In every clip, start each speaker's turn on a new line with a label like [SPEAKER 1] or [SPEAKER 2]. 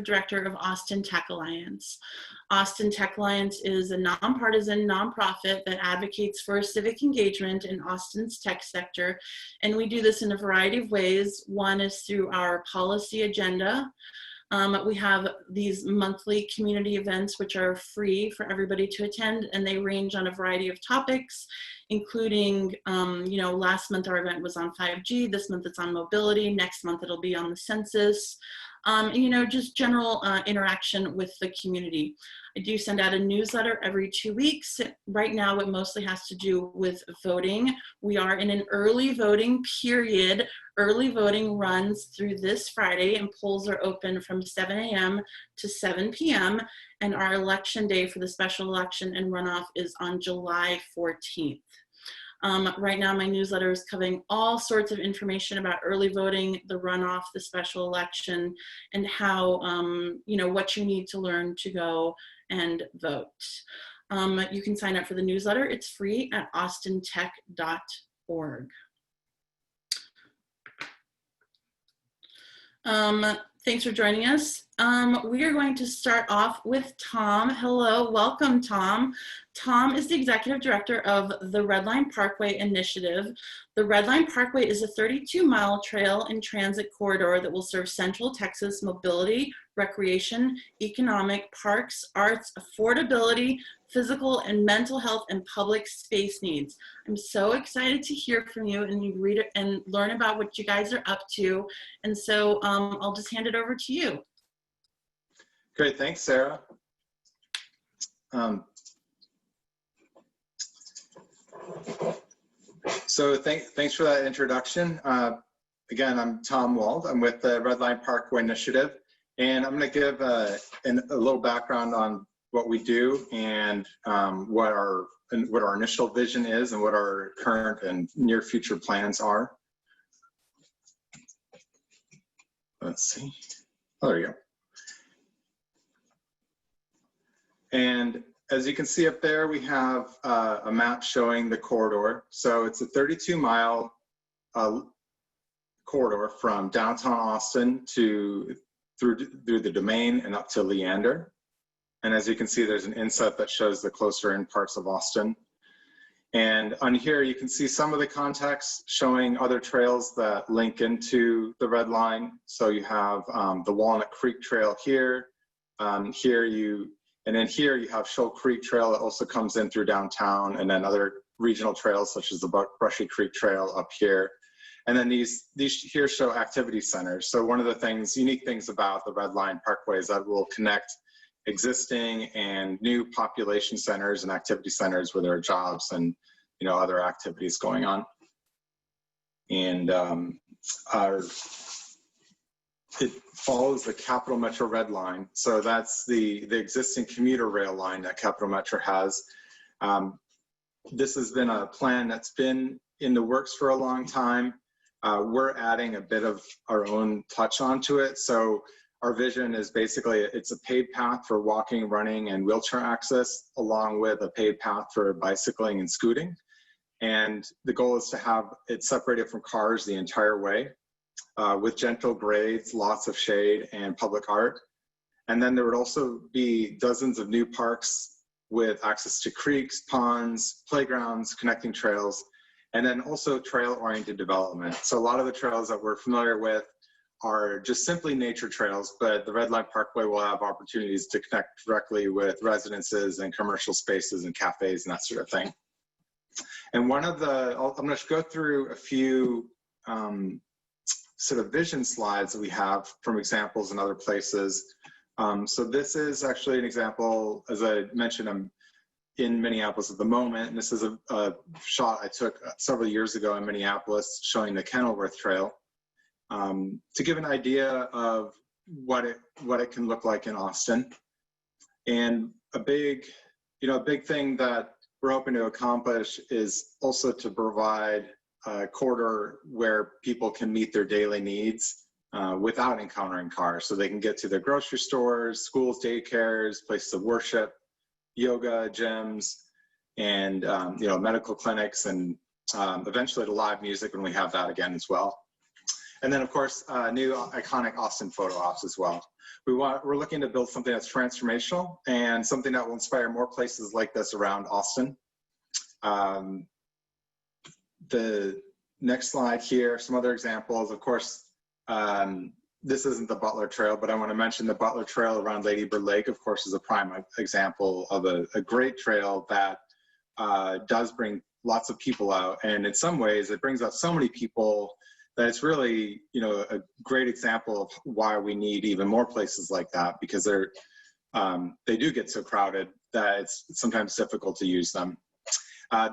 [SPEAKER 1] Director of Austin Tech Alliance. Austin Tech Alliance is a nonpartisan nonprofit that advocates for civic engagement in Austin's tech sector, and we do this in a variety of ways. One is through our policy agenda. We have these monthly community events which are free for everybody to attend, and they range on a variety of topics, including, last month our event was on 5G, this month it's on mobility, next month it'll be on the census, just general interaction with the community. I do send out a newsletter every 2 weeks. Right now it mostly has to do with voting. We are in an early voting period. Early voting runs through this Friday, and polls are open from 7 a.m. to 7 p.m. And our election day for the special election and runoff is on July 14th. Right now, my newsletter is covering all sorts of information about early voting, the runoff, the special election, and how, what you need to learn to go and vote. You can sign up for the newsletter. It's free at austintech.org. Thanks for joining us. We are going to start off with Tom. Hello, welcome, Tom. Tom is the Executive Director of the Red Line Parkway Initiative. The Red Line Parkway is a 32-mile trail and transit corridor that will serve Central Texas mobility, recreation, economic, parks, arts, affordability, physical and mental health, and public space needs. I'm so excited to hear from you and you read it and learn about what you guys are up to. And so I'll just hand it over to you.
[SPEAKER 2] Great, thanks, Sarah. So thanks for that introduction. Again, I'm Tom Wald. I'm with the Red Line Parkway Initiative, and I'm going to give a little background on what we do and what our initial vision is and what our current and near future plans are. Let's see. Oh, there you go. And as you can see up there, we have a map showing the corridor. So it's a 32-mile corridor from downtown Austin through the Domain and up to Leander. And as you can see, there's an inset that shows the closer in parts of Austin. And on here, you can see some of the context showing other trails that link into the Red Line. So you have the Walnut Creek Trail here. And then here you have Shoal Creek Trail that also comes in through downtown, and then other regional trails such as the Brushy Creek Trail up here. And then these here show activity centers. So one of the unique things about the Red Line Parkway is that we'll connect existing and new population centers and activity centers where there are jobs and other activities going on. And it follows the Capital Metro Red Line. So that's the existing commuter rail line that Capital Metro has. This has been a plan that's been in the works for a long time. We're adding a bit of our own touch onto it. So our vision is basically, it's a paved path for walking, running, and wheelchair access, along with a paved path for bicycling and scooting. And the goal is to have it separated from cars the entire way, with gentle grades, lots of shade, and public art. And then there would also be dozens of new parks with access to creeks, ponds, playgrounds, connecting trails, and then also trail-oriented development. So a lot of the trails that we're familiar with are just simply nature trails, but the Red Line Parkway will have opportunities to connect directly with residences and commercial spaces and cafes and that sort of thing. And I'm going to go through a few sort of vision slides that we have from examples in other places. So this is actually an example, as I mentioned, I'm in Minneapolis at the moment, and this is a shot I took several years ago in Minneapolis showing the Kenilworth Trail, to give an idea of what it can look like in Austin. And a big thing that we're hoping to accomplish is also to provide a corridor where people can meet their daily needs without encountering cars. So they can get to their grocery stores, schools, daycares, places of worship, yoga, gyms, and medical clinics, and eventually to live music when we have that again as well. And then of course, new iconic Austin photo ops as well. we're looking to build something that's transformational and something that will inspire more places like this around Austin. The next slide here, some other examples. Of course, this isn't the Butler Trail, but I want to mention the Butler Trail around Lady Bird Lake, of course, is a prime example of a great trail that does bring lots of people out. And in some ways, it brings out so many people that it's really, a great example of why we need even more places like that, because they do get so crowded that it's sometimes difficult to use them.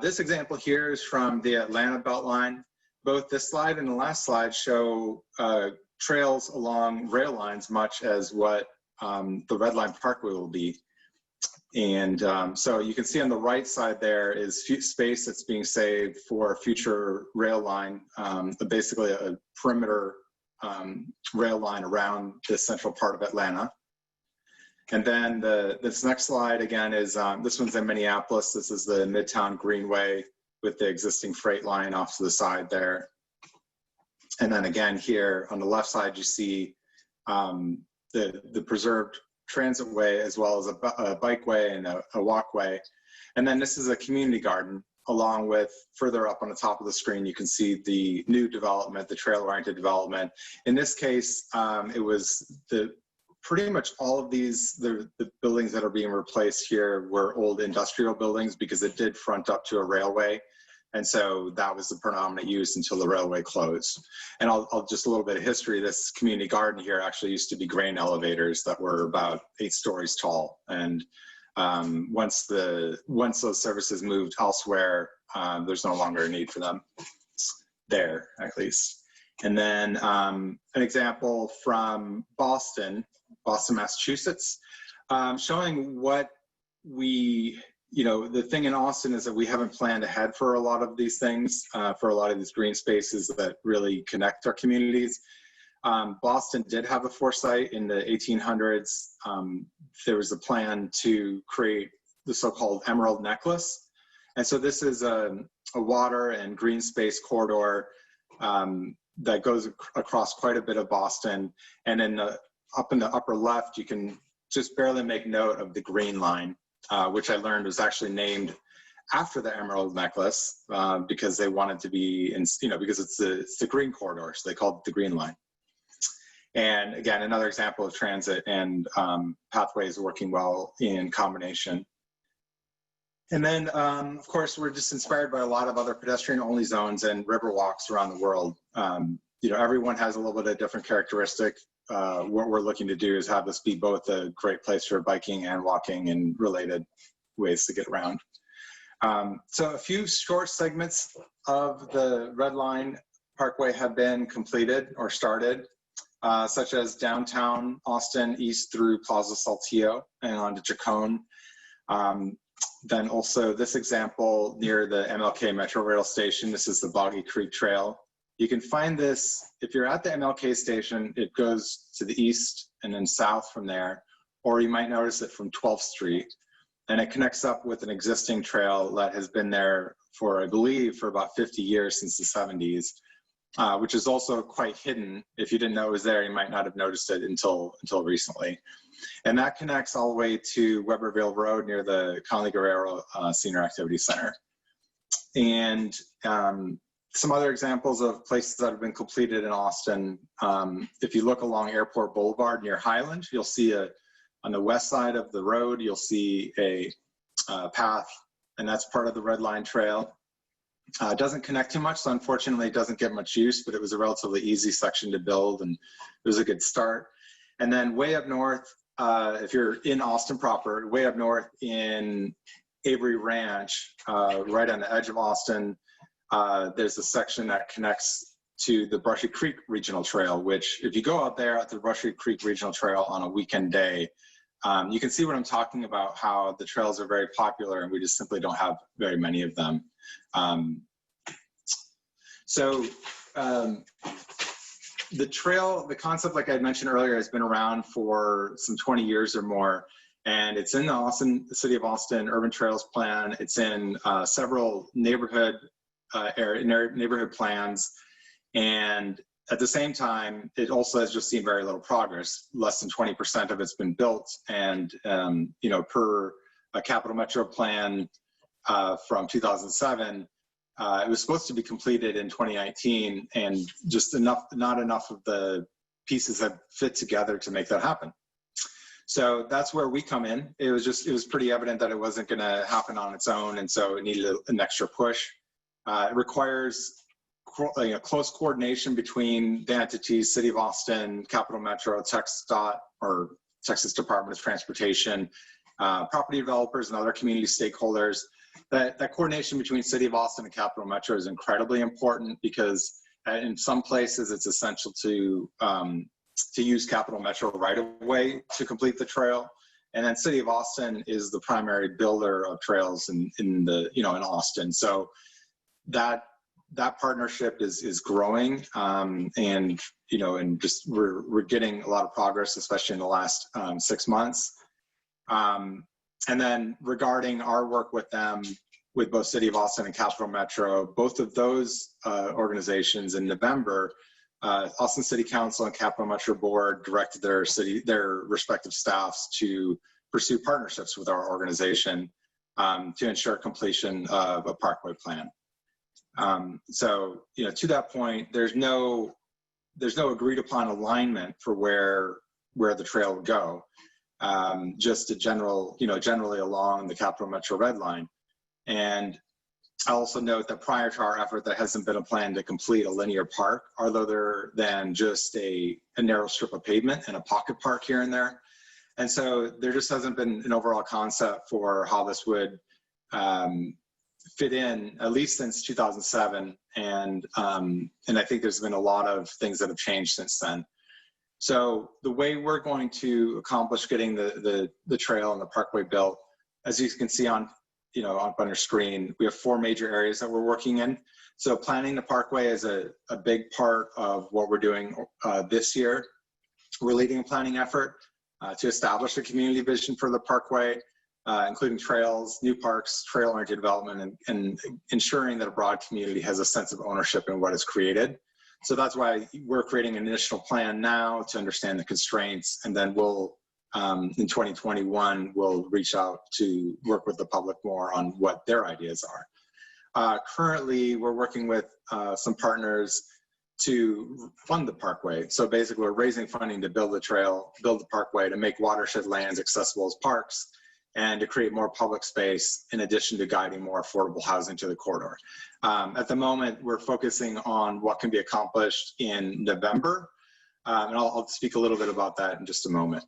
[SPEAKER 2] This example here is from the Atlanta Beltline. Both this slide and the last slide show trails along rail lines, much as what the Red Line Parkway will be. And so you can see on the right side there is space that's being saved for future rail line, basically a perimeter rail line around the central part of Atlanta. And then this next slide again is, this one's in Minneapolis. This is the Midtown Greenway with the existing freight line off to the side there. And then again here on the left side, you see the preserved transit way, as well as a bikeway and a walkway. And then this is a community garden, along with further up on the top of the screen, you can see the new development, the trail-oriented development. In this case, it was pretty much all of the buildings that are being replaced here were old industrial buildings, because it did front up to a railway. And so that was the predominant use until the railway closed. And I'll just a little bit of history. This community garden here actually used to be grain elevators that were about 8 stories tall. And once those services moved elsewhere, there's no longer a need for them there, at least. And then an example from Boston, Massachusetts, showing what the thing in Austin is that we haven't planned ahead for a lot of these things, for a lot of these green spaces that really connect our communities. Boston did have a foresight in the 1800s. There was a plan to create the so-called Emerald Necklace. And so this is a water and green space corridor that goes across quite a bit of Boston. And up in the upper left, you can just barely make note of the green line, which I learned was actually named after the Emerald Necklace, because they wanted to be, because it's the green corridor, so they called it the Green Line. And again, another example of transit and pathways working well in combination. And then, of course, we're just inspired by a lot of other pedestrian-only zones and river walks around the world. Everyone has a little bit of different characteristic. What we're looking to do is have this be both a great place for biking and walking and related ways to get around. So a few short segments of the Red Line Parkway have been completed or started, such as downtown Austin east through Plaza Saltillo and onto Chacon. Then also this example near the MLK Metro Rail Station, this is the Boggy Creek Trail. You can find this, if you're at the MLK station, it goes to the east and then south from there, or you might notice it from 12th Street. And it connects up with an existing trail that has been there for, I believe, for about 50 years, since the 70s, which is also quite hidden. If you didn't know it was there, you might not have noticed it until recently. And that connects all the way to Weberville Road near the Conley Guerrero Senior Activity Center. And some other examples of places that have been completed in Austin. If you look along Airport Boulevard near Highland, you'll see on the west side of the road, you'll see a path, and that's part of the Red Line Trail. It doesn't connect too much, so unfortunately it doesn't get much use, but it was a relatively easy section to build, and it was a good start. And then way up north, if you're in Austin proper, way up north in Avery Ranch, right on the edge of Austin, there's a section that connects to the Brushy Creek Regional Trail, which if you go out there at the Brushy Creek Regional Trail on a weekend day, you can see what I'm talking about, how the trails are very popular and we just simply don't have very many of them. The trail, the concept, like I mentioned earlier, has been around for some 20 years or more, and it's in the City of Austin Urban Trails Plan. It's in several neighborhood plans, and at the same time, it also has just seen very little progress. Less than 20% of it's been built, and per a capital metro plan from 2007, it was supposed to be completed in 2019, and just not enough of the pieces have fit together to make that happen. So that's where we come in. It was pretty evident that it wasn't going to happen on its own, and so it needed an extra push. It requires close coordination between the entities, City of Austin, Capital Metro, TxDOT, or Texas Department of Transportation, property developers, and other community stakeholders. That coordination between City of Austin and Capital Metro is incredibly important, because in some places it's essential to use Capital Metro right away to complete the trail. And then City of Austin is the primary builder of trails in Austin. So that partnership is growing, and just we're getting a lot of progress, especially in the last 6 months. And then regarding our work with them, with both City of Austin and Capital Metro, both of those organizations in November, Austin City Council and Capital Metro Board directed their respective staffs to pursue partnerships with our organization to ensure completion of a parkway plan. So, to that point, there's no agreed upon alignment for where the trail would go. Just generally along the Capital Metro Red Line. And I also note that prior to our effort, there hasn't been a plan to complete a linear park, other than just a narrow strip of pavement and a pocket park here and there. And so there just hasn't been an overall concept for how this would fit in, at least since 2007. And I think there's been a lot of things that have changed since then. So the way we're going to accomplish getting the trail and the parkway built, as you can see up on your screen, we have 4 major areas that we're working in. So planning the parkway is a big part of what we're doing this year. We're leading a planning effort to establish a community vision for the parkway, including trails, new parks, trail-oriented development, and ensuring that a broad community has a sense of ownership in what is created. So that's why we're creating an initial plan now to understand the constraints, and then we'll, in 2021, we'll reach out to work with the public more on what their ideas are. Currently, we're working with some partners to fund the parkway. So basically, we're raising funding to build the trail, build the parkway, to make watershed lands accessible as parks, and to create more public space, in addition to guiding more affordable housing to the corridor. At the moment, we're focusing on what can be accomplished in November, and I'll speak a little bit about that in just a moment.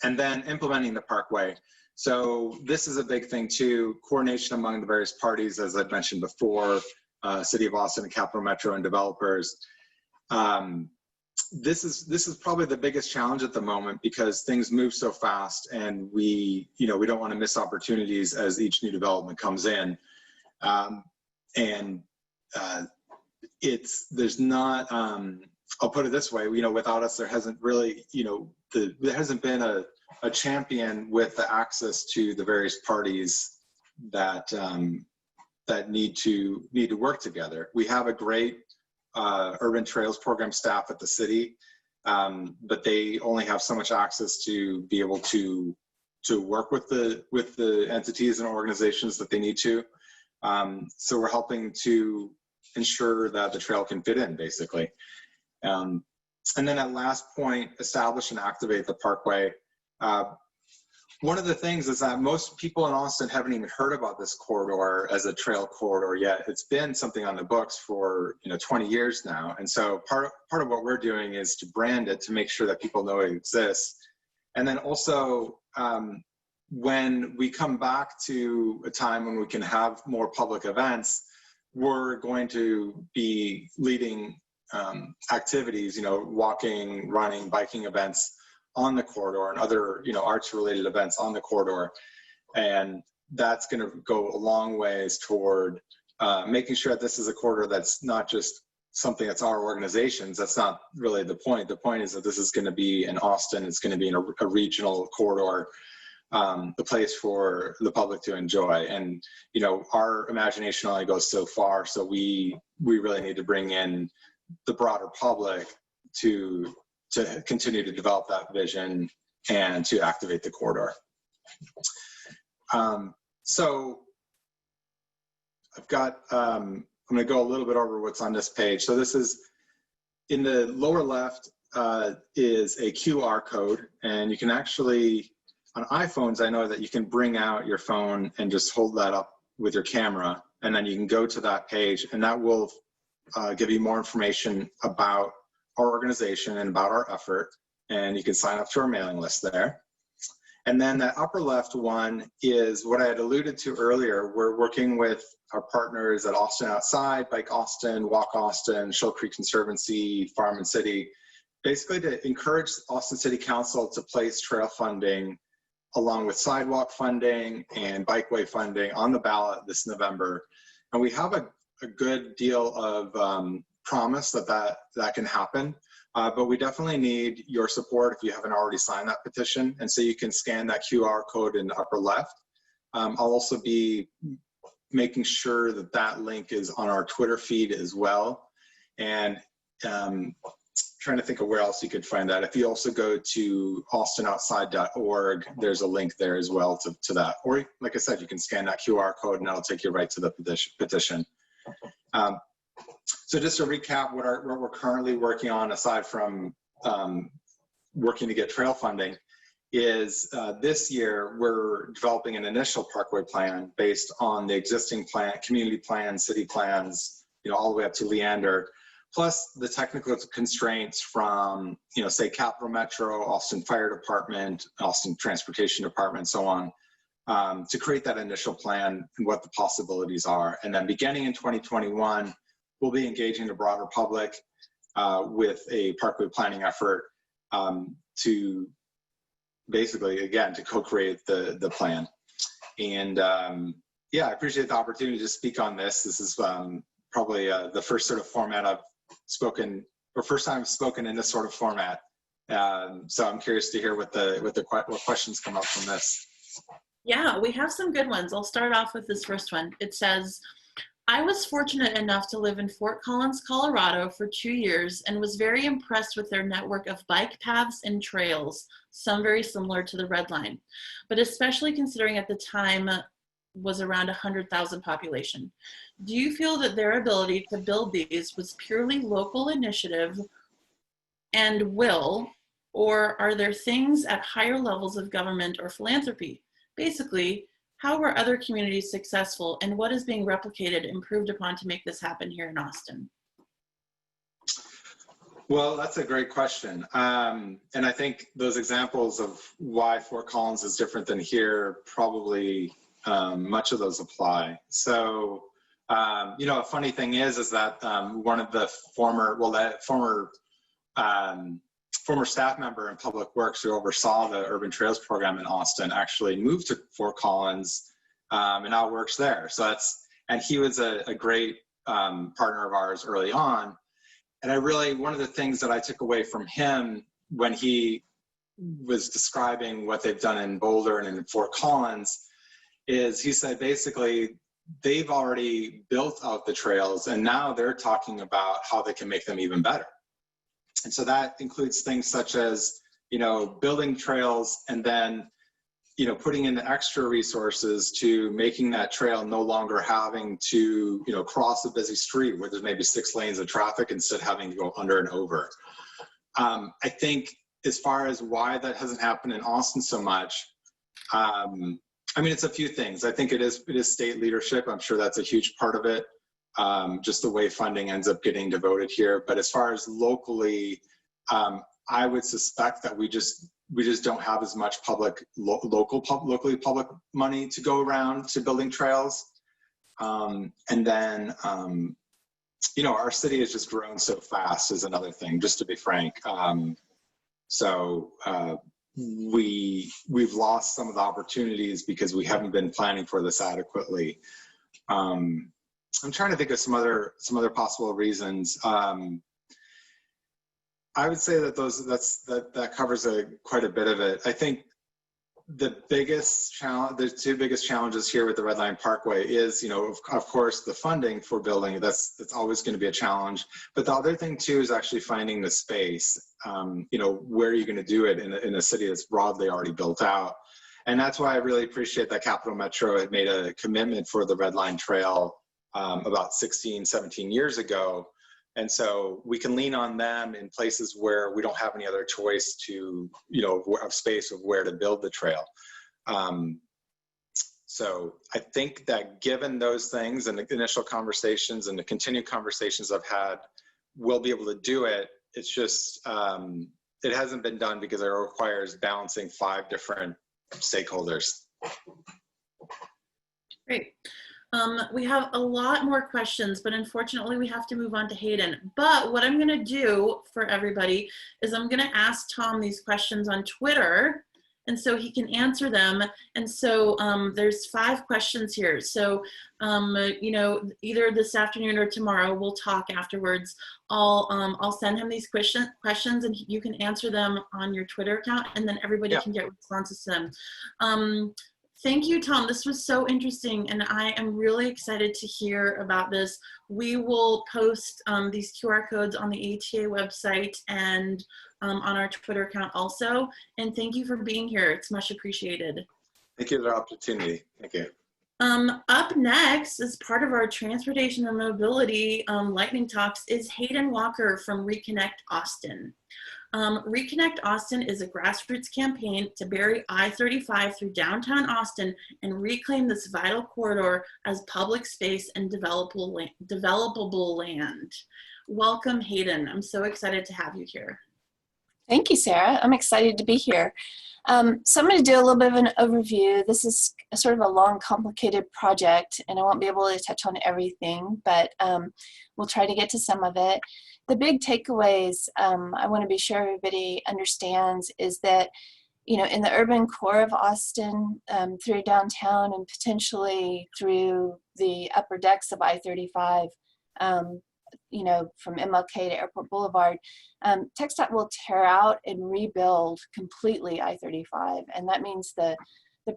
[SPEAKER 2] And then implementing the parkway. So this is a big thing too, coordination among the various parties, as I've mentioned before, City of Austin and Capital Metro and developers. This is probably the biggest challenge at the moment, because things move so fast, and we don't want to miss opportunities as each new development comes in. There's not, I'll put it this way, without us, there hasn't really, there hasn't been a champion with the access to the various parties that need to work together. We have a great urban trails program staff at the city, but they only have so much access to be able to work with the entities and organizations that they need to. So we're helping to ensure that the trail can fit in, basically. And then at last point, establish and activate the parkway. One of the things is that most people in Austin haven't even heard about this corridor as a trail corridor yet. It's been something on the books for 20 years now. And so part of what we're doing is to brand it, to make sure that people know it exists. And then also, when we come back to a time when we can have more public events, we're going to be leading activities, walking, running, biking events on the corridor, and other, arts-related events on the corridor. And that's going to go a long ways toward making sure that this is a corridor that's not just something that's our organizations. That's not really the point. The point is that this is going to be in Austin. It's going to be in a regional corridor, the place for the public to enjoy. And, our imagination only goes so far. So we really need to bring in the broader public to continue to develop that vision and to activate the corridor. So I've got, I'm going to go a little bit over what's on this page. So this is, in the lower left is a QR code, and you can actually, on iPhones, I know that you can bring out your phone and just hold that up with your camera, and then you can go to that page, and that will give you more information about our organization and about our effort, and you can sign up to our mailing list there. And then that upper left one is what I had alluded to earlier. We're working with our partners at Austin Outside, Bike Austin, Walk Austin, Shoal Creek Conservancy, Farm and City, basically to encourage Austin City Council to place trail funding along with sidewalk funding and bikeway funding on the ballot this November. And we have a good deal of promise that can happen. But we definitely need your support if you haven't already signed that petition. And so you can scan that QR code in the upper left. I'll also be making sure that that link is on our Twitter feed as well. And trying to think of where else you could find that. If you also go to austinoutside.org, there's a link there as well to that. Or like I said, you can scan that QR code and that'll take you right to the petition. So just to recap what we're currently working on, aside from working to get trail funding, is this year we're developing an initial parkway plan based on the existing plan, community plans, city plans, all the way up to Leander, plus the technical constraints from, say Capital Metro, Austin Fire Department, Austin Transportation Department, so on, to create that initial plan and what the possibilities are. And then beginning in 2021, we'll be engaging the broader public with a parkway planning effort to basically, again, to co-create the plan. And yeah, I appreciate the opportunity to speak on this. This is probably the first sort of format I've spoken, or first time I've spoken in this sort of format. So I'm curious to hear what questions come up from this.
[SPEAKER 1] Yeah, we have some good ones. I'll start off with this first one. It says, I was fortunate enough to live in Fort Collins, Colorado for 2 years and was very impressed with their network of bike paths and trails, some very similar to the Red Line, but especially considering at the time was around 100,000 population. Do you feel that their ability to build these was purely local initiative and will, or are there things at higher levels of government or philanthropy? Basically, how were other communities successful and what is being replicated, improved upon to make this happen here in Austin?
[SPEAKER 2] Well, that's a great question. And I think those examples of why Fort Collins is different than here, probably much of those apply. So, a funny thing is that one of the former staff member in Public Works who oversaw the Urban Trails program in Austin actually moved to Fort Collins and now works there. So and he was a great partner of ours early on. And one of the things that I took away from him when he was describing what they've done in Boulder and in Fort Collins is he said, basically, they've already built out the trails and now they're talking about how they can make them even better. And so that includes things such as, building trails and then, putting in the extra resources to making that trail no longer having to, cross a busy street where there's maybe 6 lanes of traffic instead of having to go under and over. I think as far as why that hasn't happened in Austin so much, it's a few things. I think it is state leadership. I'm sure that's a huge part of it. Just the way funding ends up getting devoted here. But as far as locally, I would suspect that we just don't have as much locally public money to go around to building trails. And then, our city has just grown so fast is another thing, just to be frank. We've lost some of the opportunities because we haven't been planning for this adequately. I'm trying to think of some other possible reasons. I would say that that covers quite a bit of it. I think the biggest challenge, the two biggest challenges here with the Red Line Parkway is, of course, the funding for building. That's always going to be a challenge. But the other thing too is actually finding the space. Where are you going to do it in a city that's broadly already built out? And that's why I really appreciate that Capital Metro had made a commitment for the Red Line Trail about 16, 17 years ago. And so we can lean on them in places where we don't have any other choice to, of space of where to build the trail. So I think that given those things and the initial conversations and the continued conversations I've had, we'll be able to do it. It's just, it hasn't been done because it requires balancing 5 different stakeholders.
[SPEAKER 1] Great. We have a lot more questions, but unfortunately we have to move on to Heyden. But what I'm gonna do for everybody is I'm gonna ask Tom these questions on Twitter, and so he can answer them. And so there's 5 questions here. So, either this afternoon or tomorrow, we'll talk afterwards. I'll send him these questions and you can answer them on your Twitter account, and then everybody can get responses to them. Thank you, Tom. This was so interesting, and I am really excited to hear about this. We will post these QR codes on the ATA website and on our Twitter account also. And thank you for being here. It's much appreciated.
[SPEAKER 2] Thank you for the opportunity. Thank you.
[SPEAKER 1] Up next, as part of our transportation and mobility lightning talks, is Heyden Walker from Reconnect Austin. Reconnect Austin is a grassroots campaign to bury I-35 through downtown Austin and reclaim this vital corridor as public space and developable land. Welcome, Heyden. I'm so excited to have you here.
[SPEAKER 3] Thank you, Sarah. I'm excited to be here. So I'm going to do a little bit of an overview. This is sort of a long, complicated project, and I won't be able to touch on everything, but we'll try to get to some of it. The big takeaways I want to be sure everybody understands is that, in the urban core of Austin, through downtown and potentially through the upper decks of I-35, from MLK to Airport Boulevard, TxDOT will tear out and rebuild completely I-35, and that means the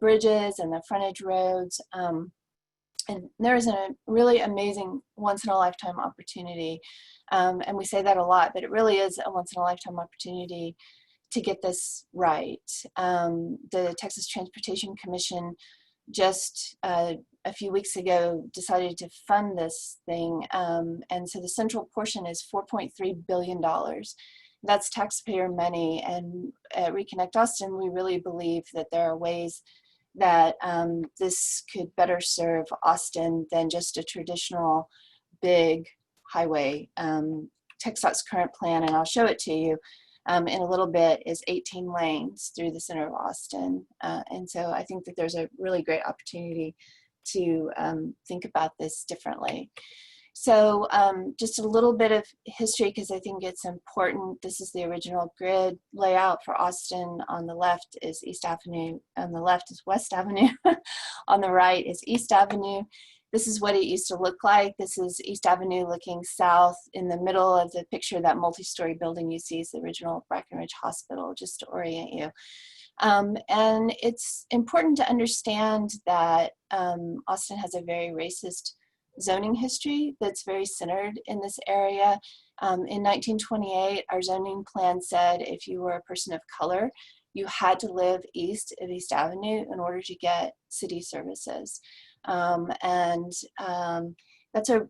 [SPEAKER 3] bridges and the frontage roads. And there is a really amazing once-in-a-lifetime opportunity, and we say that a lot, but it really is a once-in-a-lifetime opportunity to get this right. The Texas Transportation Commission just a few weeks ago decided to fund this thing, and so the central portion is $4.3 billion. That's taxpayer money, and at Reconnect Austin, we really believe that there are ways that this could better serve Austin than just a traditional big highway. TxDOT's current plan, and I'll show it to you in a little bit, is 18 lanes through the center of Austin. And so I think that there's a really great opportunity to think about this differently. So just a little bit of history, because I think it's important. This is the original grid layout for Austin. On the left is East Avenue, on the left is West Avenue, on the right is East Avenue. This is what it used to look like. This is East Avenue looking south. In the middle of the picture, that multi-story building you see is the original Breckenridge Hospital, just to orient you. And it's important to understand that Austin has a very racist zoning history that's very centered in this area. In 1928, our zoning plan said if you were a person of color, you had to live east of East Avenue in order to get city services. That's a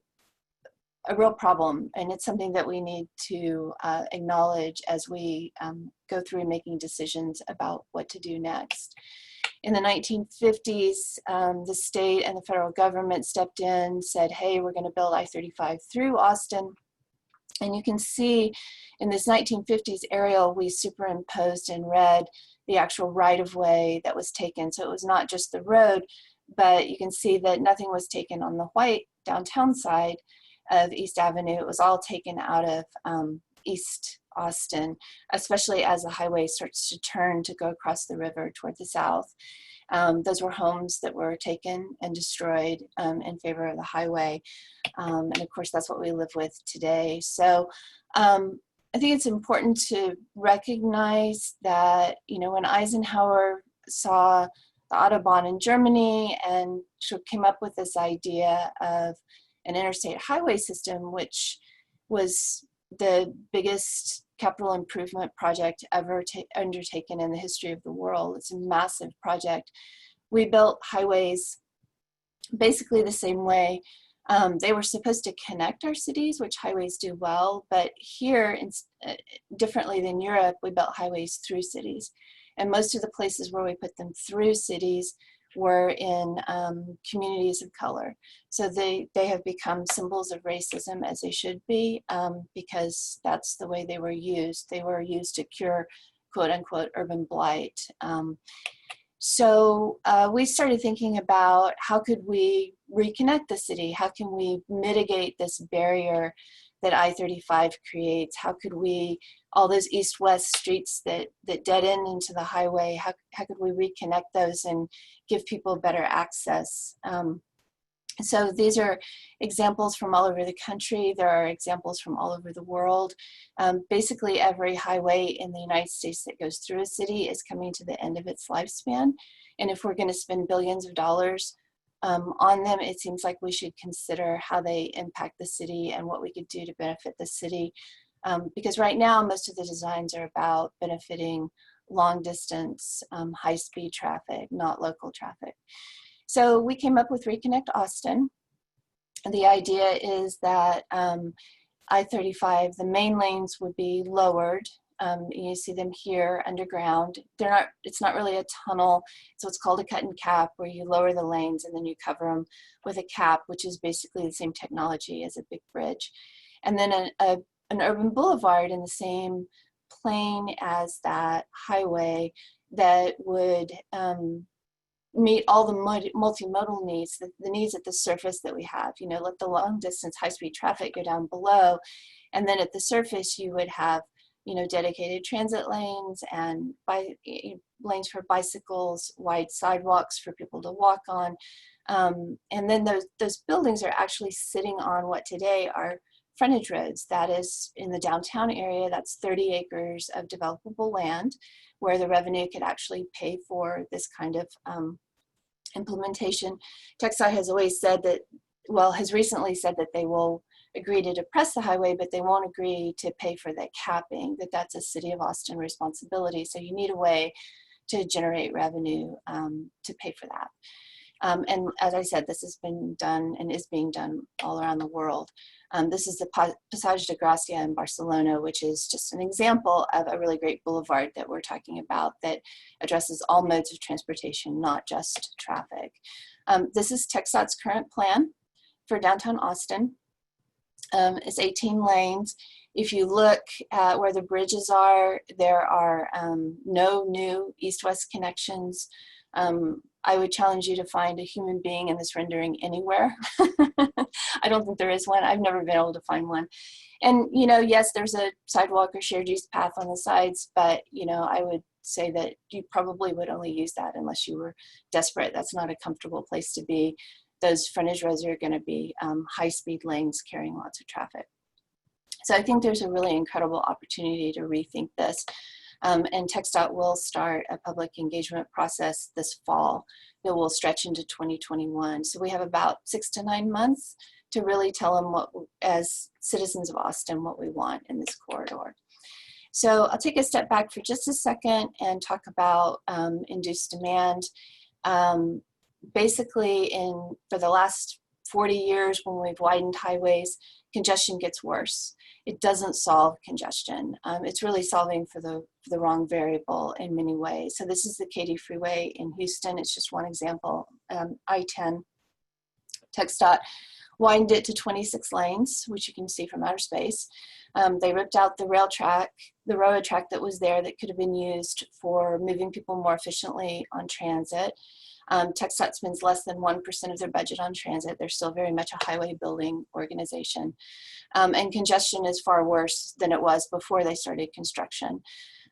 [SPEAKER 3] real problem, and it's something that we need to acknowledge as we go through making decisions about what to do next. In the 1950s, the state and the federal government stepped in, said, hey, we're going to build I-35 through Austin. And you can see in this 1950s aerial, we superimposed in red the actual right-of-way that was taken. So it was not just the road, but you can see that nothing was taken on the white downtown side of East Avenue. It was all taken out of East Austin, especially as the highway starts to turn to go across the river toward the south. Those were homes that were taken and destroyed in favor of the highway. And of course, that's what we live with today. So I think it's important to recognize that, when Eisenhower saw the Autobahn in Germany and came up with this idea of an interstate highway system, which was the biggest capital improvement project ever undertaken in the history of the world. It's a massive project. We built highways basically the same way. They were supposed to connect our cities, which highways do well, but here, differently than Europe, we built highways through cities. And most of the places where we put them through cities were in communities of color. So they have become symbols of racism, as they should be, because that's the way they were used. They were used to cure, quote unquote, urban blight. So we started thinking about how could we reconnect the city? How can we mitigate this barrier that I-35 creates? How could we, all those east-west streets that dead end into the highway, how could we reconnect those and give people better access? So these are examples from all over the country. There are examples from all over the world. Basically, every highway in the United States that goes through a city is coming to the end of its lifespan. And if we're going to spend billions of dollars on them, it seems like we should consider how they impact the city and what we could do to benefit the city. Because right now, most of the designs are about benefiting long distance, high speed traffic, not local traffic. So we came up with Reconnect Austin. And the idea is that I-35, the main lanes would be lowered. You see them here underground. It's not really a tunnel. So it's called a cut and cap, where you lower the lanes and then you cover them with a cap, which is basically the same technology as a big bridge. And then an urban boulevard in the same plane as that highway that would meet all the multimodal needs, the needs at the surface that we have. You know, let the long distance high speed traffic go down below. And then at the surface, you would have, you know, dedicated transit lanes and lanes for bicycles, wide sidewalks for people to walk on. And then those buildings are actually sitting on what today are frontage roads. That is in the downtown area, that's 30 acres of developable land where the revenue could actually pay for this kind of implementation. TxDOT has always said that, well, has recently said that they will agree to depress the highway, but they won't agree to pay for the capping, that's a City of Austin responsibility. So you need a way to generate revenue to pay for that. And as I said, this has been done and is being done all around the world. This is the Passage de Gracia in Barcelona, which is just an example of a really great boulevard that we're talking about that addresses all modes of transportation, not just traffic. This is TxDOT's current plan for downtown Austin. It's 18 lanes. If you look at where the bridges are, there are no new east-west connections. I would challenge you to find a human being in this rendering anywhere. I don't think there is one. I've never been able to find one. And, you know, yes, there's a sidewalk or shared use path on the sides, but, you know, I would say that you probably would only use that unless you were desperate. That's not a comfortable place to be. Those frontage roads are going to be high-speed lanes carrying lots of traffic. So I think there's a really incredible opportunity to rethink this. And TxDOT will start a public engagement process this fall that will stretch into 2021. So we have about 6 to 9 months to really tell them what, as citizens of Austin, what we want in this corridor. So I'll take a step back for just a second and talk about induced demand. Basically, for the last 40 years, when we've widened highways, congestion gets worse. It doesn't solve congestion. It's really solving for the wrong variable in many ways. So this is the Katy Freeway in Houston. It's just one example. I-10, TxDOT widened it to 26 lanes, which you can see from outer space. They ripped out the railroad track that was there that could have been used for moving people more efficiently on transit. TxDOT spends less than 1% of their budget on transit. They're still very much a highway building organization. And congestion is far worse than it was before they started construction.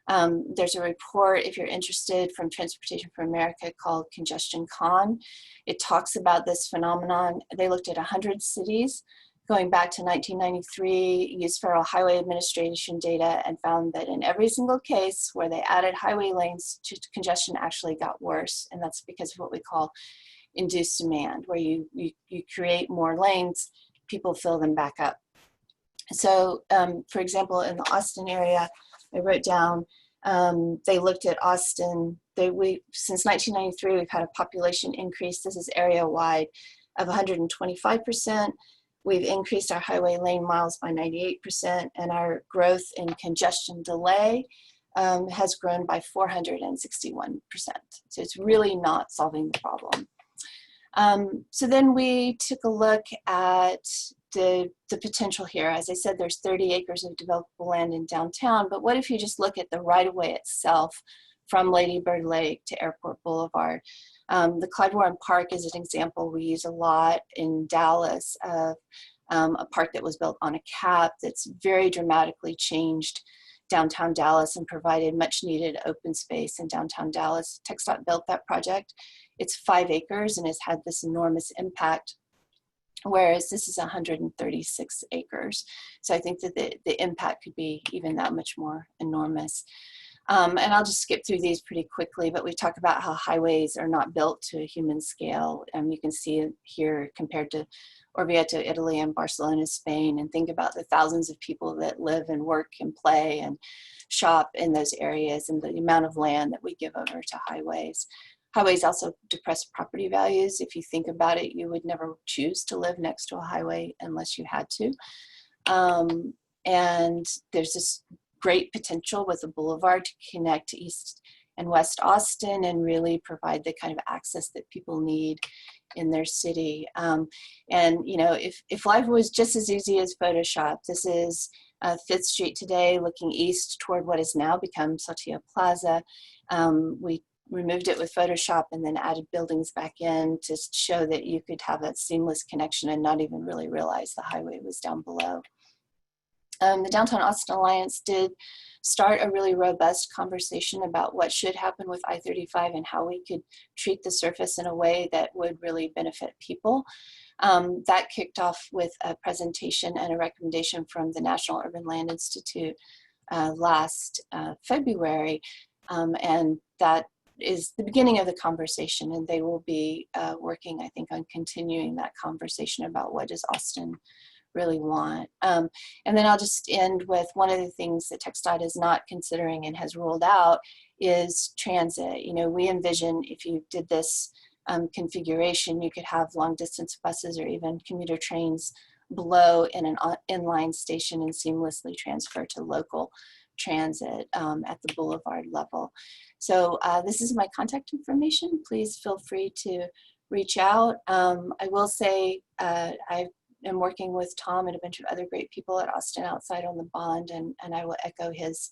[SPEAKER 3] There's a report, if you're interested, from Transportation for America called Congestion Con. It talks about this phenomenon. They looked at 100 cities going back to 1993, used Federal Highway Administration data and found that in every single case where they added highway lanes, congestion actually got worse. And that's because of what we call induced demand, where you create more lanes, people fill them back up. So for example, in the Austin area, I wrote down, they looked at Austin, since 1993, we've had a population increase, this is area-wide, of 125%. We've increased our highway lane miles by 98%, and our growth in congestion delay has grown by 461%. So it's really not solving the problem. So then we took a look at the potential here. As I said, there's 30 acres of developable land in downtown, but what if you just look at the right-of-way itself from Lady Bird Lake to Airport Boulevard? The Clyde Warren Park is an example we use a lot in Dallas of a park that was built on a cap that's very dramatically changed downtown Dallas and provided much needed open space in downtown Dallas. TxDOT built that project. It's 5 acres and has had this enormous impact, whereas this is 136 acres. So I think that the impact could be even that much more enormous. And I'll just skip through these pretty quickly, but we talk about how highways are not built to a human scale. And you can see it here compared to Orvieto, Italy, and Barcelona, Spain, and think about the thousands of people that live and work and play and shop in those areas and the amount of land that we give over to highways. Highways also depress property values. If you think about it, you would never choose to live next to a highway unless you had to. And there's this great potential with a boulevard to connect East and West Austin and really provide the kind of access that people need in their city. And you know, if life was just as easy as Photoshop, this is 5th Street today, looking east toward what has now become Saltillo Plaza. We removed it with Photoshop and then added buildings back in to show that you could have a seamless connection and not even really realize the highway was down below. The Downtown Austin Alliance did start a really robust conversation about what should happen with I-35 and how we could treat the surface in a way that would really benefit people. That kicked off with a presentation and a recommendation from the National Urban Land Institute last February, and that is the beginning of the conversation, and they will be working, I think, on continuing that conversation about what does Austin really want. And then I'll just end with one of the things that TxDOT is not considering and has ruled out is transit. You know, we envision if you did this configuration, you could have long distance buses or even commuter trains below in an inline station and seamlessly transfer to local transit at the boulevard level. So this is my contact information. Please feel free to reach out. I will say I am working with Tom and a bunch of other great people at Austin Outside on the bond, and I will echo his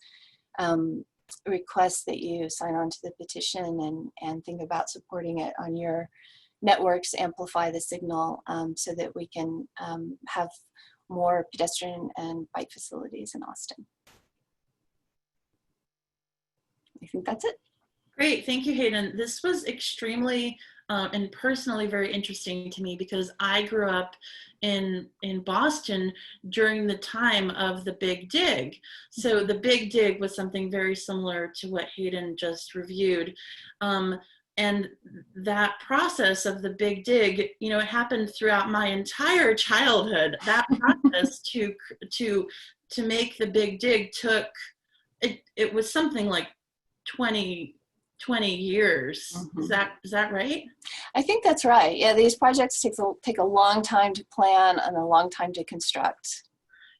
[SPEAKER 3] request that you sign on to the petition and think about supporting it on your networks, amplify the signal so that we can have more pedestrian and bike facilities in Austin. I think that's it.
[SPEAKER 1] Great, thank you, Heyden. This was extremely and personally very interesting to me because I grew up in Boston during the time of the Big Dig. So the Big Dig was something very similar to what Heyden just reviewed. And that process of the Big Dig, you know, it happened throughout my entire childhood. That process to make the Big Dig took, it was something like 20 years.
[SPEAKER 3] Mm-hmm.
[SPEAKER 1] Is that right?
[SPEAKER 3] I think that's right. Yeah, these projects take a long time to plan and a long time to construct.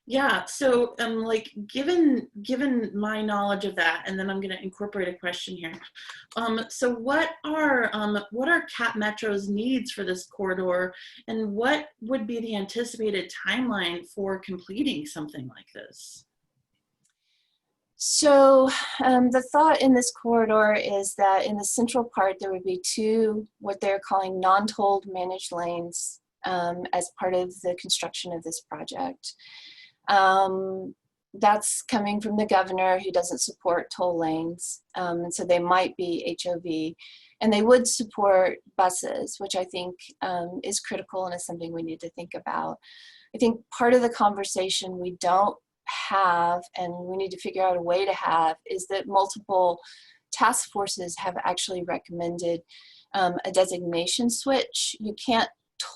[SPEAKER 1] Yeah, so like given my knowledge of that, and then I'm going to incorporate a question here. So what are Cap Metro's needs for this corridor, and what would be the anticipated timeline for completing something like this?
[SPEAKER 3] So the thought in this corridor is that in the central part, there would be 2, what they're calling non-tolled managed lanes as part of the construction of this project. That's coming from the governor who doesn't support toll lanes. And so they might be HOV, and they would support buses, which I think is critical and is something we need to think about. I think part of the conversation we don't have, and we need to figure out a way to have, is that multiple task forces have actually recommended a designation switch. You can't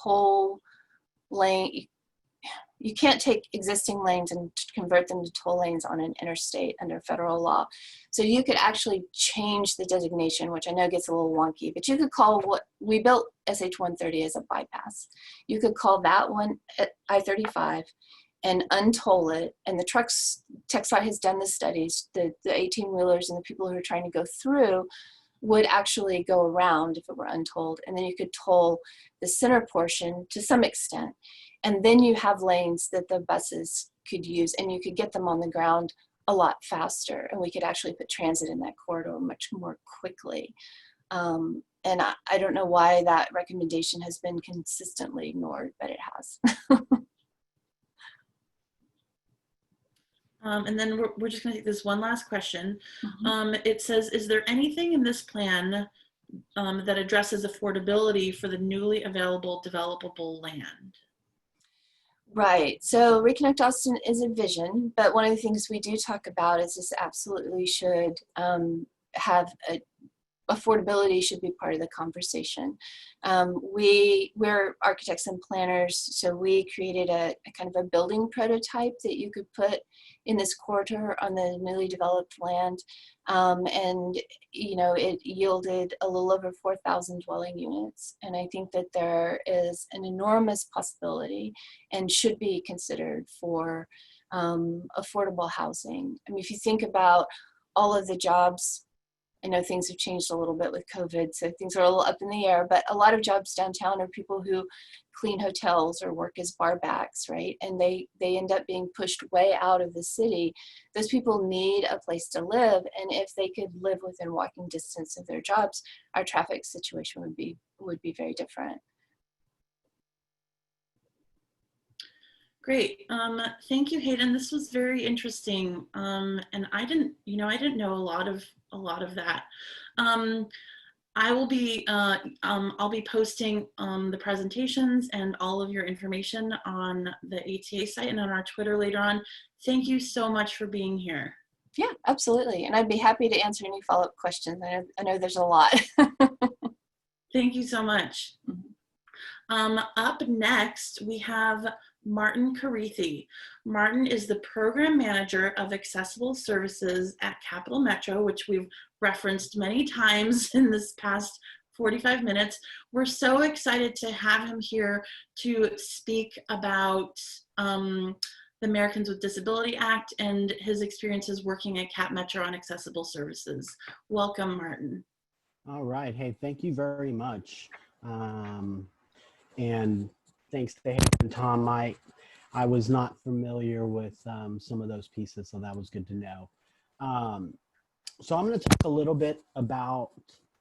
[SPEAKER 3] toll lane, you can't take existing lanes and convert them to toll lanes on an interstate under federal law. So you could actually change the designation, which I know gets a little wonky, but you could call what we built SH-130 as a bypass. You could call that one at I-35 and untoll it. And the trucks, TxDOT has done the studies, the 18-wheelers and the people who are trying to go through would actually go around if it were untolled. And then you could toll the center portion to some extent. And then you have lanes that the buses could use, and you could get them on the ground a lot faster. And we could actually put transit in that corridor much more quickly. And I don't know why that recommendation has been consistently ignored, but it has.
[SPEAKER 1] And then we're just going to take this one last question.
[SPEAKER 3] Mm-hmm.
[SPEAKER 1] It says, is there anything in this plan that addresses affordability for the newly available developable land?
[SPEAKER 3] Right. So Reconnect Austin is a vision, but one of the things we do talk about is this absolutely should have affordability should be part of the conversation. We're architects and planners, so we created a kind of a building prototype that you could put in this corridor on the newly developed land. And, you know, it yielded a little over 4,000 dwelling units. And I think that there is an enormous possibility and should be considered for affordable housing. I mean, if you think about all of the jobs, I know things have changed a little bit with COVID, so things are a little up in the air, but a lot of jobs downtown are people who clean hotels or work as bar backs, right? And they end up being pushed way out of the city. Those people need a place to live, and if they could live within walking distance of their jobs, our traffic situation would be very different.
[SPEAKER 1] Great. Thank you, Heyden. This was very interesting. And I didn't know a lot of that. I'll be posting the presentations and all of your information on the ATA site and on our Twitter later on. Thank you so much for being here.
[SPEAKER 3] Yeah, absolutely. And I'd be happy to answer any follow-up questions. I know there's a lot.
[SPEAKER 1] Thank you so much. Up next, we have Martin Kareithi. Martin is the program manager of accessible services at Capital Metro, which we've referenced many times in this past 45 minutes. We're so excited to have him here to speak about the Americans with Disabilities Act and his experiences working at Cap Metro on accessible services. Welcome, Martin.
[SPEAKER 4] All right. Hey, thank you very much. And thanks to Hayden and Tom. I was not familiar with some of those pieces, so that was good to know. So I'm going to talk a little bit about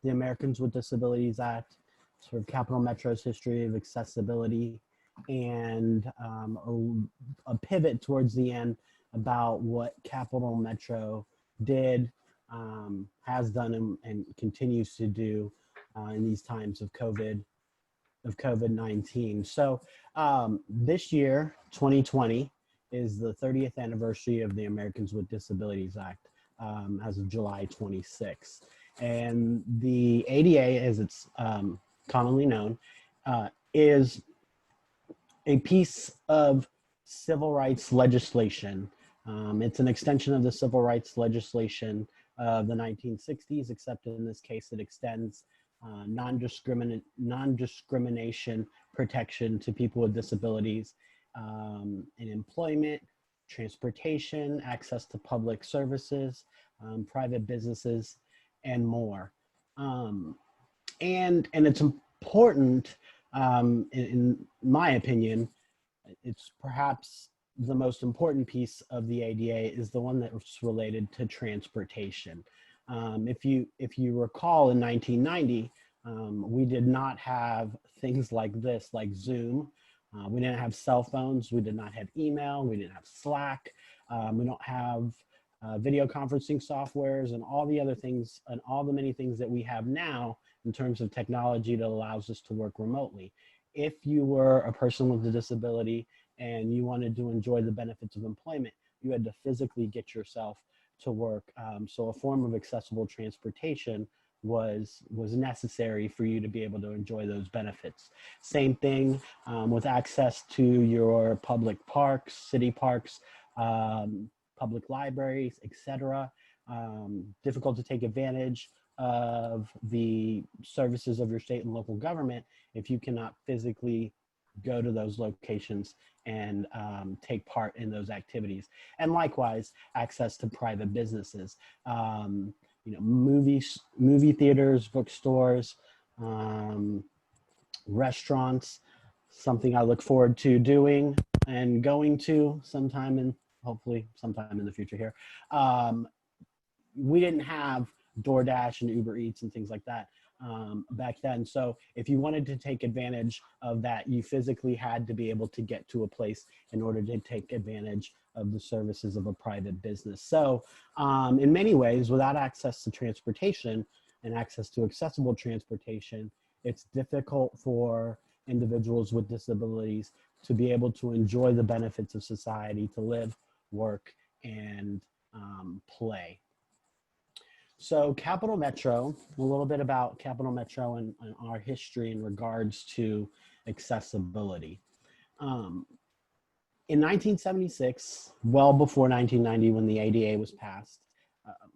[SPEAKER 4] the Americans with Disabilities Act, sort of Capital Metro's history of accessibility, and a pivot towards the end about what Capital Metro did, has done, and continues to do in these times of COVID-19. So this year, 2020, is the 30th anniversary of the Americans with Disabilities Act, as of July 26th. And the ADA, as it's commonly known, is a piece of civil rights legislation. It's an extension of the civil rights legislation of the 1960s, except in this case it extends non-discrimination protection to people with disabilities in employment, transportation, access to public services, private businesses, and more. And it's important, in my opinion, it's perhaps the most important piece of the ADA is the one that's related to transportation. If you recall, in 1990, we did not have things like this, like Zoom. We didn't have cell phones. We did not have email. We didn't have Slack. We don't have video conferencing softwares and all the other things and all the many things that we have now in terms of technology that allows us to work remotely. If you were a person with a disability and you wanted to enjoy the benefits of employment, you had to physically get yourself to work. So a form of accessible transportation was necessary for you to be able to enjoy those benefits. Same thing with access to your public parks, city parks, public libraries, etc. Difficult to take advantage of the services of your state and local government if you cannot physically go to those locations and take part in those activities. And likewise, access to private businesses, movie theaters, bookstores, restaurants, something I look forward to doing and going to hopefully sometime in the future here. We didn't have DoorDash and Uber Eats and things like that back then. So if you wanted to take advantage of that, you physically had to be able to get to a place in order to take advantage of the services of a private business. So in many ways, without access to transportation and access to accessible transportation, it's difficult for individuals with disabilities to be able to enjoy the benefits of society, to live, work, and play. So Capital Metro, a little bit about Capital Metro and our history in regards to accessibility. In 1976, well before 1990 when the ADA was passed,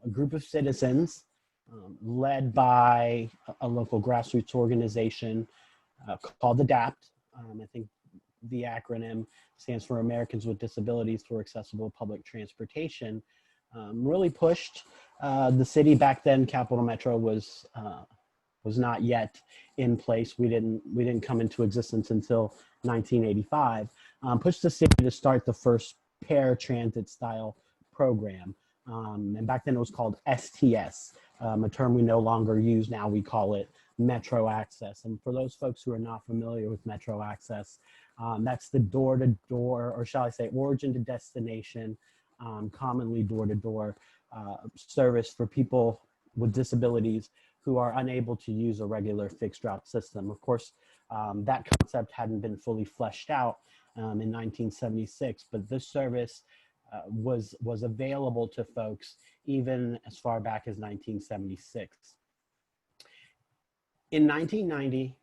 [SPEAKER 4] a group of citizens led by a local grassroots organization called ADAPT. I think the acronym stands for Americans with Disabilities for Accessible Public Transportation. Really pushed the city. Back then, Capital Metro was not yet in place. We didn't come into existence until 1985. Pushed the city to start the first paratransit style program. And back then it was called STS, a term we no longer use now. We call it Metro Access. And for those folks who are not familiar with Metro Access, that's the door-to-door, or shall I say origin to destination, commonly door-to-door service for people with disabilities who are unable to use a regular fixed route system. Of course, that concept hadn't been fully fleshed out in 1976, but this service was available to folks even as far back as 1976. In 1990,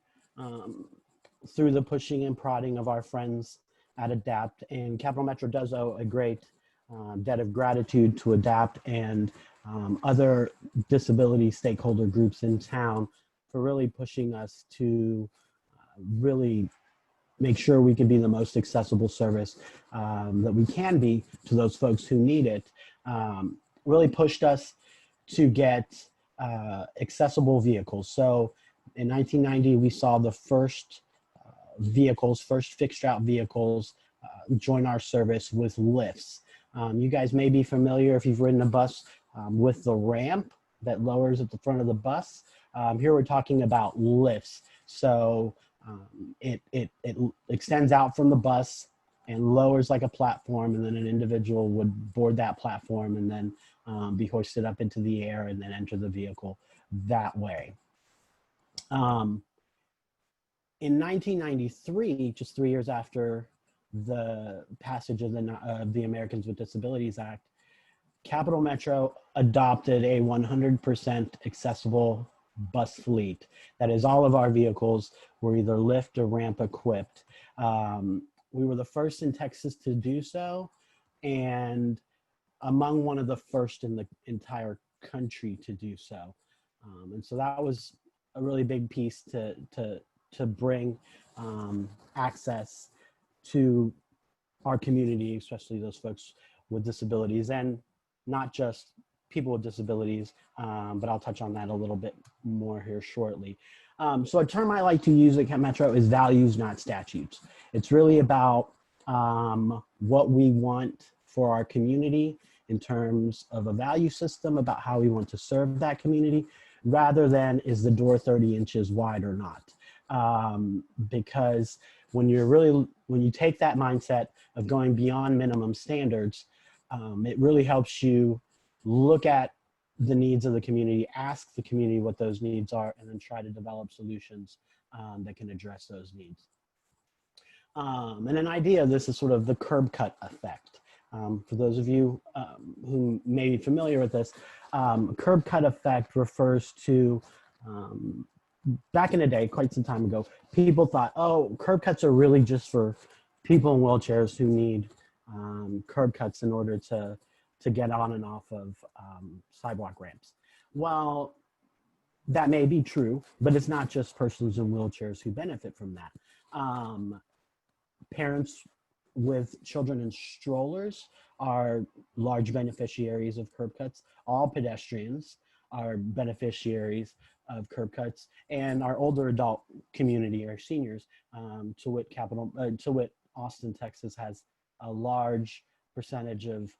[SPEAKER 4] through the pushing and prodding of our friends at ADAPT, and Capital Metro does owe a great debt of gratitude to ADAPT and other disability stakeholder groups in town for really pushing us to really make sure we can be the most accessible service that we can be to those folks who need it. Really pushed us to get accessible vehicles. So in 1990, we saw the first first fixed route vehicles join our service with lifts. You guys may be familiar, if you've ridden a bus, with the ramp that lowers at the front of the bus. Here we're talking about lifts. So it extends out from the bus and lowers like a platform, and then an individual would board that platform and then be hoisted up into the air and then enter the vehicle that way. In 1993, just 3 years after the passage of the Americans with Disabilities Act, Capital Metro adopted a 100% accessible bus fleet. That is, all of our vehicles were either lift or ramp equipped. We were the first in Texas to do so, and among one of the first in the entire country to do so. And so that was a really big piece to bring access to our community, especially those folks with disabilities, and not just people with disabilities, but I'll touch on that a little bit more here shortly. So a term I like to use at Metro is values, not statutes. It's really about what we want for our community in terms of a value system, about how we want to serve that community, rather than is the door 30 inches wide or not. Because when you take that mindset of going beyond minimum standards, it really helps you look at the needs of the community, ask the community what those needs are, and then try to develop solutions that can address those needs. And an idea of this is sort of the curb cut effect. For those of you who may be familiar with this, curb cut effect refers to, back in the day, quite some time ago, people thought, oh, curb cuts are really just for people in wheelchairs who need curb cuts in order to get on and off of sidewalk ramps. Well, that may be true, but it's not just persons in wheelchairs who benefit from that. Parents with children in strollers are large beneficiaries of curb cuts. All pedestrians are beneficiaries of curb cuts, and our older adult community, our seniors, to wit Austin, Texas has a large percentage of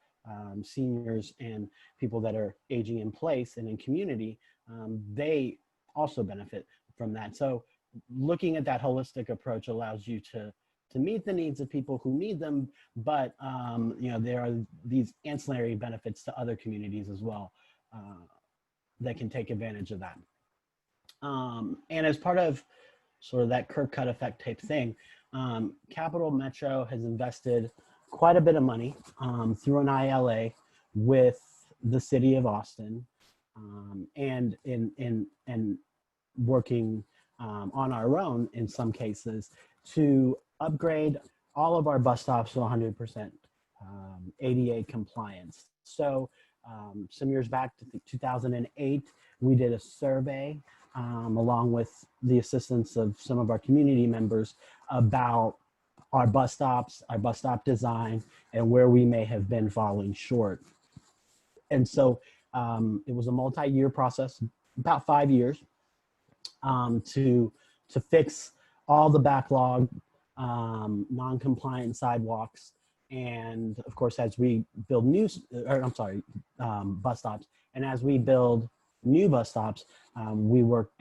[SPEAKER 4] seniors and people that are aging in place and in community. They also benefit from that. So looking at that holistic approach allows you to meet the needs of people who need them, but there are these ancillary benefits to other communities as well that can take advantage of that. And as part of sort of that curb cut effect type thing, Capital Metro has invested quite a bit of money through an ILA with the city of Austin, and in working on our own in some cases to upgrade all of our bus stops to 100% ADA compliance. So some years back, 2008, we did a survey along with the assistance of some of our community members about our bus stops, our bus stop design, and where we may have been falling short. And so it was a multi-year process, about 5 years, to fix all the backlog, non-compliant sidewalks, and of course, as we build bus stops, and as we build new bus stops, we work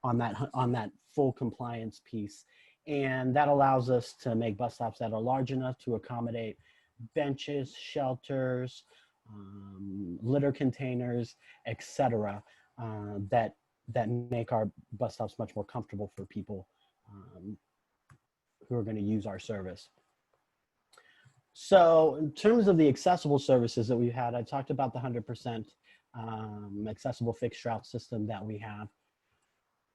[SPEAKER 4] on that full compliance piece, and that allows us to make bus stops that are large enough to accommodate benches, shelters, litter containers, etc., that make our bus stops much more comfortable for people who are going to use our service. So in terms of the accessible services that we've had, I talked about the 100% accessible fixed route system that we have.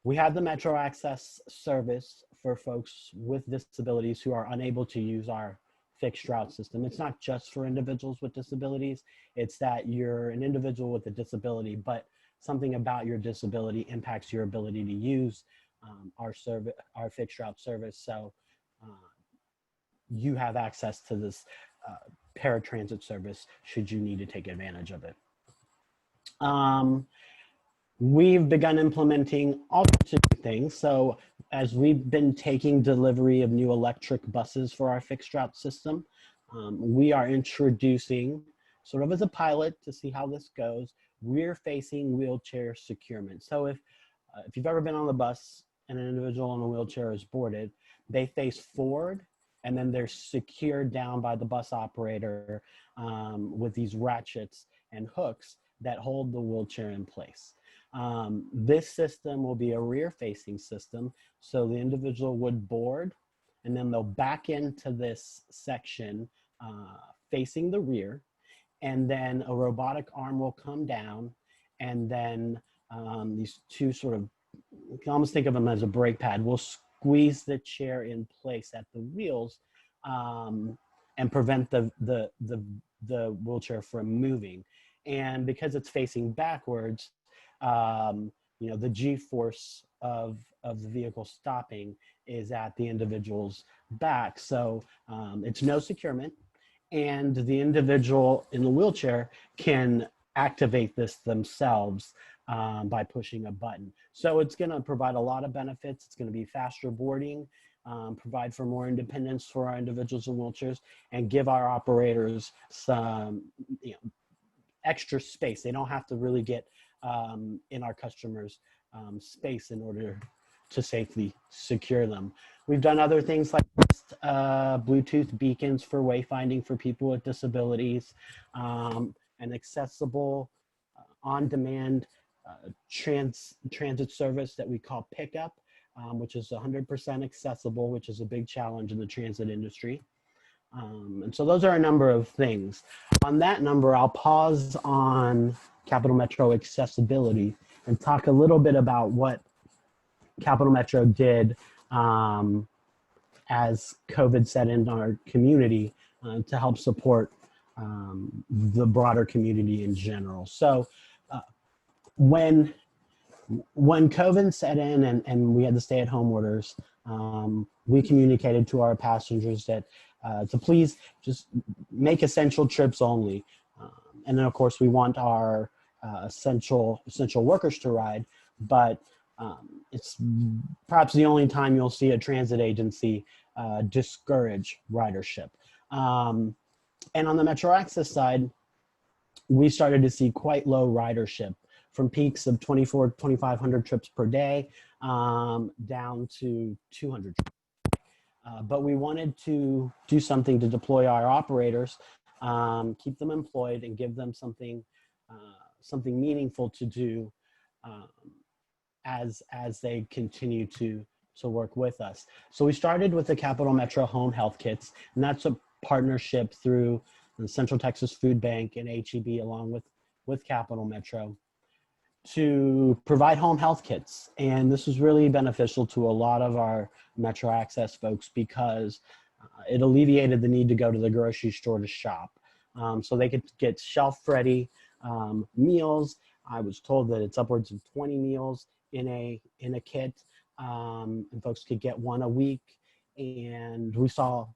[SPEAKER 4] We have the Metro Access service for folks with disabilities who are unable to use our fixed route system. It's not just for individuals with disabilities. It's that you're an individual with a disability, but something about your disability impacts your ability to use our fixed route service. So you have access to this paratransit service should you need to take advantage of it. We've begun implementing all sorts of things. So as we've been taking delivery of new electric buses for our fixed route system, we are introducing, sort of as a pilot to see how this goes, rear-facing wheelchair securement. So if you've ever been on the bus and an individual in a wheelchair is boarded, they face forward and then they're secured down by the bus operator with these ratchets and hooks that hold the wheelchair in place. This system will be a rear-facing system, so the individual would board and then they'll back into this section facing the rear, and then a robotic arm will come down, and then these two sort of, you can almost think of them as a brake pad, will squeeze the chair in place at the wheels and prevent the wheelchair from moving. And because it's facing backwards, the G-force of the vehicle stopping is at the individual's back. So it's no securement, and the individual in the wheelchair can activate this themselves by pushing a button. So it's going to provide a lot of benefits. It's going to be faster boarding, provide for more independence for our individuals in wheelchairs, and give our operators some extra space. They don't have to really get in our customers' space in order to safely secure them. We've done other things like Bluetooth beacons for wayfinding for people with disabilities, an accessible on-demand transit service that we call Pickup which is 100% accessible, which is a big challenge in the transit industry. And so those are a number of things. On that number, I'll pause on Capital Metro accessibility and talk a little bit about what Capital Metro did as COVID set in our community to help support the broader community in general. So when COVID set in and we had the stay-at-home orders, we communicated to our passengers that to please just make essential trips only. And then of course we want our essential workers to ride, but it's perhaps the only time you'll see a transit agency discourage ridership. And on the Metro Access side, we started to see quite low ridership from peaks of 2,500 trips per day down to 200 trips. But we wanted to do something to deploy our operators, keep them employed, and give them something meaningful to do as they continue to work with us. So we started with the Capital Metro Home Health Kits, and that's a partnership through the Central Texas Food Bank and HEB along with Capital Metro to provide home health kits. And this was really beneficial to a lot of our Metro Access folks because it alleviated the need to go to the grocery store to shop. So they could get shelf-ready meals. I was told that it's upwards of 20 meals in a kit, and folks could get one a week. And we saw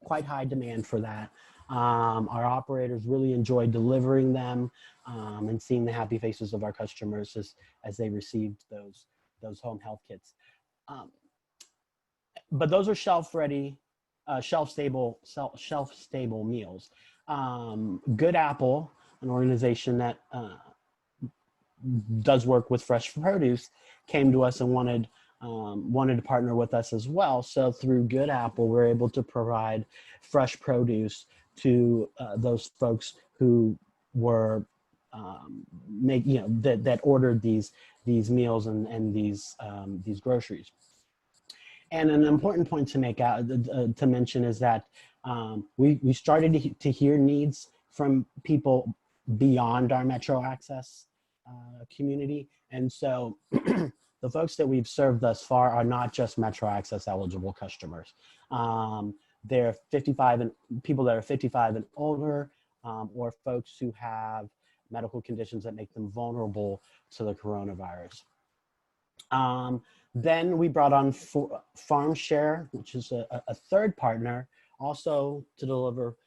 [SPEAKER 4] quite high demand for that. Our operators really enjoyed delivering them and seeing the happy faces of our customers as they received those home health kits. But those are shelf-ready, shelf-stable meals. Good Apple, an organization that does work with fresh produce, came to us and wanted to partner with us as well. So through Good Apple, we're able to provide fresh produce to those folks who were that ordered these meals and these groceries. And an important point to make out to mention is that we started to hear needs from people beyond our Metro Access community, and so the folks that we've served thus far are not just Metro Access eligible customers. They're 55 and people that are 55 and older, or folks who have medical conditions that make them vulnerable to the coronavirus. Then we brought on Farm Share, which is a third partner, also to deliver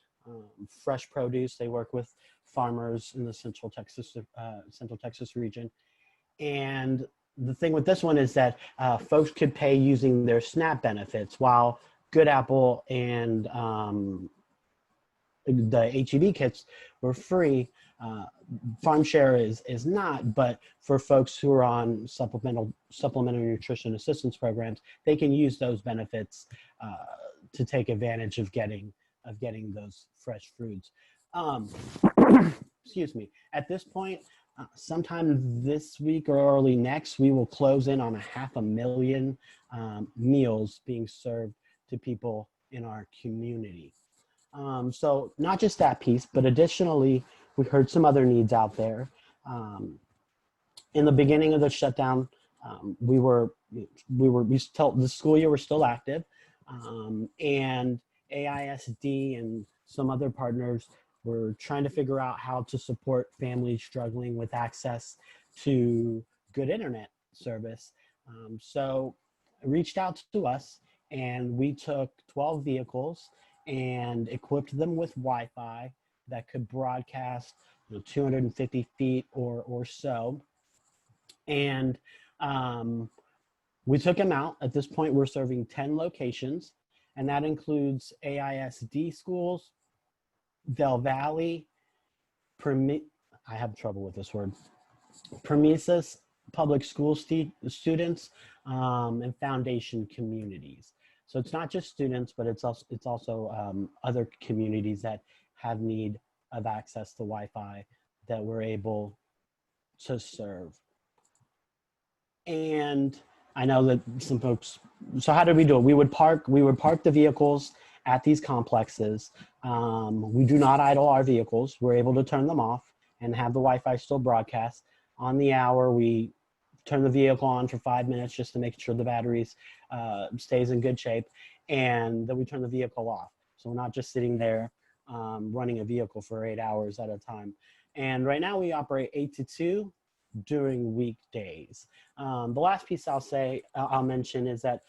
[SPEAKER 4] fresh produce. They work with farmers in the Central Texas region. And the thing with this one is that folks could pay using their SNAP benefits, while Good Apple and the HEB kits were free. Farm Share is not, but for folks who are on supplementary nutrition assistance programs, they can use those benefits to take advantage of getting those fresh foods. Excuse me. At this point, sometime this week or early next, we will close in on 500,000 meals being served to people in our community. So not just that piece, but additionally, we heard some other needs out there. In the beginning of the shutdown, the school year was still active, and AISD and some other partners were trying to figure out how to support families struggling with access to good internet service. So reached out to us, and we took 12 vehicles and equipped them with Wi-Fi that could broadcast 250 feet or so. And we took them out. At this point, we're serving 10 locations, and that includes AISD schools, Del Valley, I have trouble with this word, Prometheus public school students, and foundation communities. So it's not just students, but it's also other communities that have need of access to Wi-Fi that we're able to serve. And I know that some folks, so how did we do it? We would park the vehicles at these complexes. We do not idle our vehicles. We're able to turn them off and have the Wi-Fi still broadcast. On the hour, we turn the vehicle on for 5 minutes just to make sure the batteries stays in good shape, and then we turn the vehicle off. So we're not just sitting there running a vehicle for 8 hours at a time. And right now we operate 8 to 2 during weekdays. The last piece I'll mention is that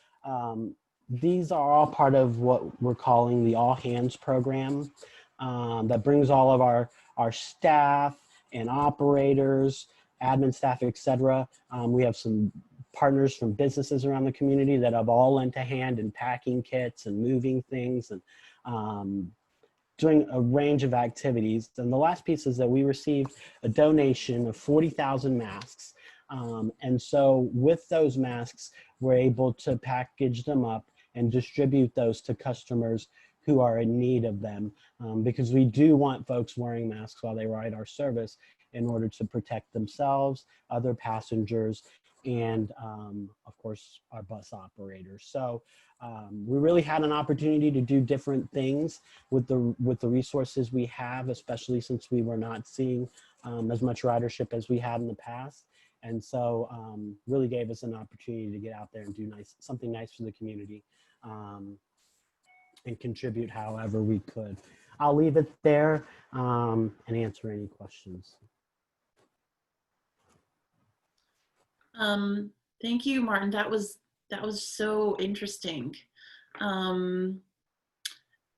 [SPEAKER 4] these are all part of what we're calling the All Hands program that brings all of our staff and operators, admin staff, etc. We have some partners from businesses around the community that have all lent a hand in packing kits and moving things and doing a range of activities. And the last piece is that we received a donation of 40,000 masks. And so with those masks, we're able to package them up and distribute those to customers who are in need of them, because we do want folks wearing masks while they ride our service in order to protect themselves, other passengers, and of course our bus operators. So we really had an opportunity to do different things with the resources we have, especially since we were not seeing as much ridership as we had in the past. And so really gave us an opportunity to get out there and do something nice for the community and contribute however we could. I'll leave it there and answer any questions.
[SPEAKER 1] Thank you, Martin. That was so interesting.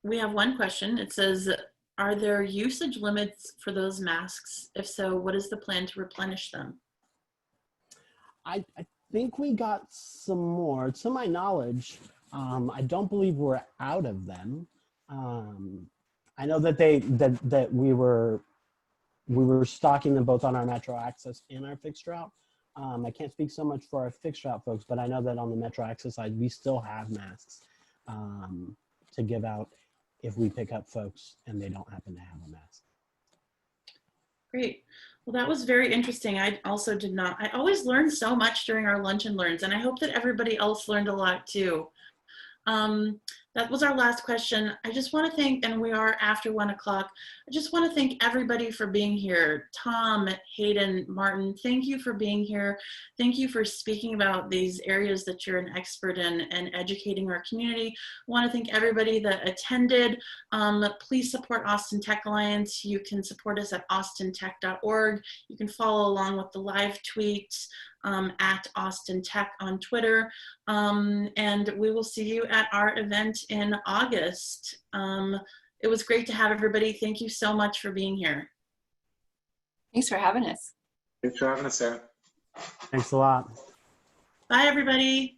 [SPEAKER 1] We have one question. It says, are there usage limits for those masks? If so, what is the plan to replenish them?
[SPEAKER 4] I think we got some more. To my knowledge, I don't believe we're out of them. I know that that we were stocking them both on our Metro Access and our fixed route. I can't speak so much for our fixed route folks, but I know that on the Metro Access side, we still have masks to give out if we pick up folks and they don't happen to have a mask.
[SPEAKER 1] Great. Well, that was very interesting. I also did not, I always learn so much during our lunch and learns, and I hope that everybody else learned a lot too. That was our last question. I just want to thank, and we are after 1 o'clock, I just want to thank everybody for being here. Tom, Heyden, Martin, thank you for being here. Thank you for speaking about these areas that you're an expert in and educating our community. I want to thank everybody that attended. Please support Austin Tech Alliance. You can support us at austintech.org. You can follow along with the live tweets at Austin Tech on Twitter. And we will see you at our event in August. It was great to have everybody. Thank you so much for being here.
[SPEAKER 3] Thanks for having us.
[SPEAKER 2] Thanks for having us, Sarah.
[SPEAKER 4] Thanks a lot.
[SPEAKER 1] Bye, everybody.